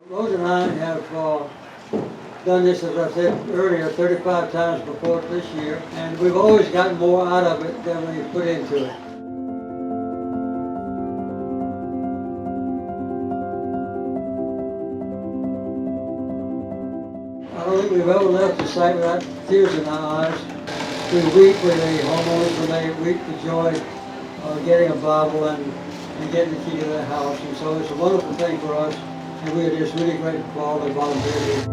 Rose and I have done this, as I said earlier, 35 times before this year, and we've always gotten more out of it than we put into it. I don't think we've ever left the site without tears in our eyes. We weep with the homeowners when they weep the joy of getting a Bible and getting the key to their house. And so it's a wonderful thing for us, and we are just really grateful for all the volunteers.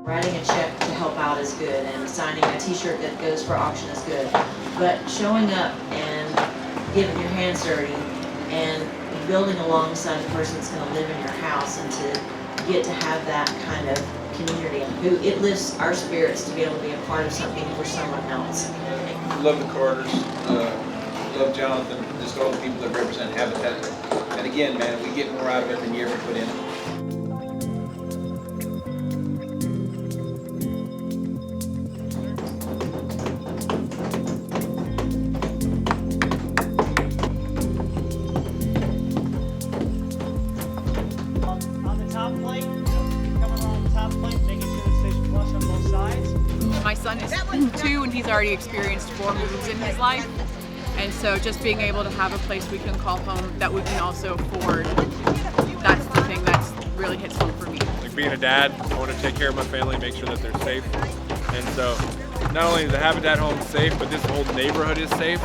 Writing a check to help out is good, and signing a t-shirt that goes for auction is good. But showing up and getting your hands dirty and building alongside the person that's going to live in your house, and to get to have that kind of community, it lifts our spirits to be able to be a part of something for someone else. Love the Carters, love Jonathan, just all the people that represent Habitat. And again, man, we get more out of it than you ever put in. My son is 2 and he's already experienced 4 moves in his life, and so just being able to have a place we can call home that we can also afford, that's the thing that really hits home for me. Like being a dad, I want to take care of my family, make sure that they're safe, and so not only is the Habitat home safe, but this whole neighborhood is safe.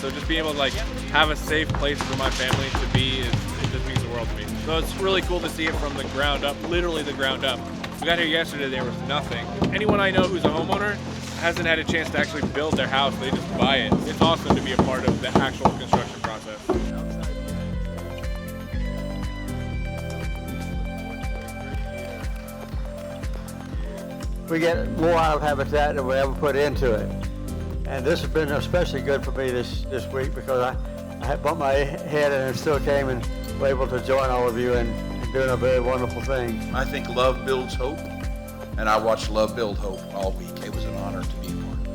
So just being able to have a safe place for my family to be, it just means the world to me. So it's really cool to see it from the ground up, literally the ground up. We got here yesterday, there was nothing. Anyone I know who's a homeowner hasn't had a chance to actually build their house, they just buy it. It's awesome to be a part of the actual construction process. We get more out of Habitat than we ever put into it. And this has been especially good for me this week, because I had bumped my head and still came and was able to join all of you and doing a very wonderful thing. I think love builds hope, and I watched love build hope all week. It was an honor to be a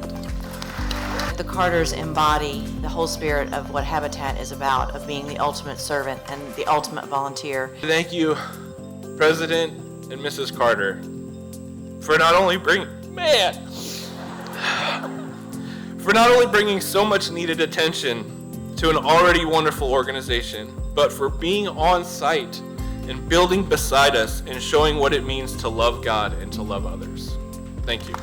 part. The Carters embody the whole spirit of what Habitat is about, of being the ultimate servant and the ultimate volunteer. Thank you, President and Mrs. Carter, for not only bringing so much needed attention to an already wonderful organization, but for being on site and building beside us and showing what it means to love God and to love others. Thank you.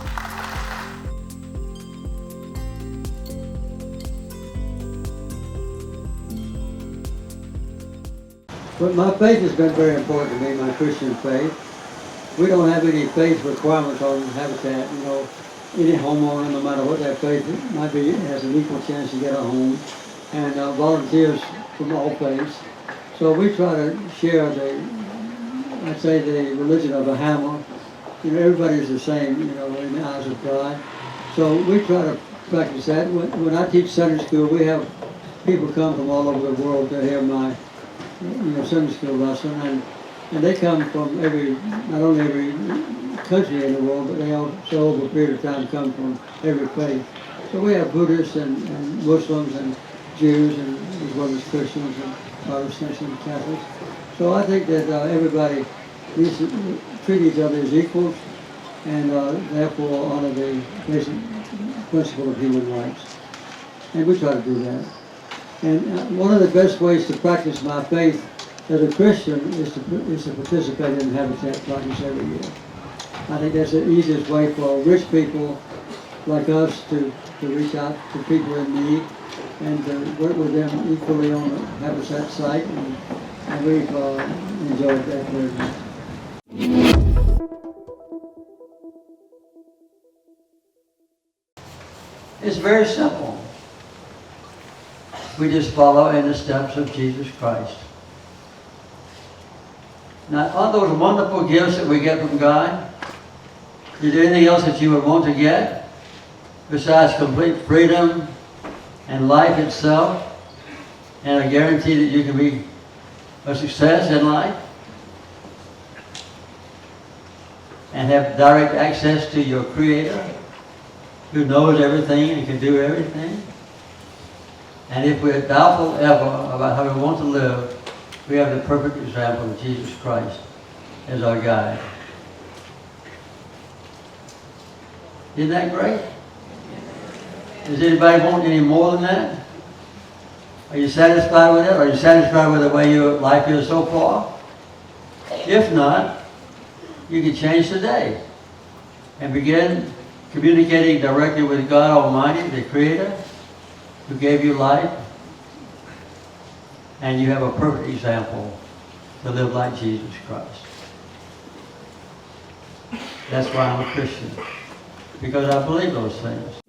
But my faith has been very important to me, my Christian faith. We don't have any faith requirements on Habitat. You know, any homeowner, no matter what their faith might be, has an equal chance to get a home, and volunteers from all faiths. So we try to share I'd say the religion of a hammer. You know, everybody's the same, you know, in the eyes of God. So we try to practice that. When I teach Sunday school, we have people come from all over the world to hear my, Sunday school lesson, and they come from not only every country in the world, but they also over a period of time come from every faith. So we have Buddhists and Muslims and Jews, and as well as Christians and Protestants and Catholics. So I think that everybody needs to treat each other as equals, and therefore honor the basic principle of human rights. And we try to do that. And one of the best ways to practice my faith as a Christian is to participate in Habitat practice every year. I think that's the easiest way for rich people like us to reach out to people in need and to work with them equally on the Habitat site, and we've enjoyed that very much. It's very simple. We just follow in the steps of Jesus Christ. Now, aren't those wonderful gifts that we get from God? Is there anything else that you would want to get besides complete freedom and life itself, and a guarantee that you can be a success in life and have direct access to your Creator who knows everything and can do everything? And if we're doubtful ever about how we want to live, we have the perfect example of Jesus Christ as our guide. Isn't that great? Does anybody want any more than that? Are you satisfied with it? Are you satisfied with the way your life is so far? If not, you can change today and begin communicating directly with God Almighty, the Creator, who gave you life, and you have a perfect example to live like Jesus Christ. That's why I'm a Christian, because I believe those things.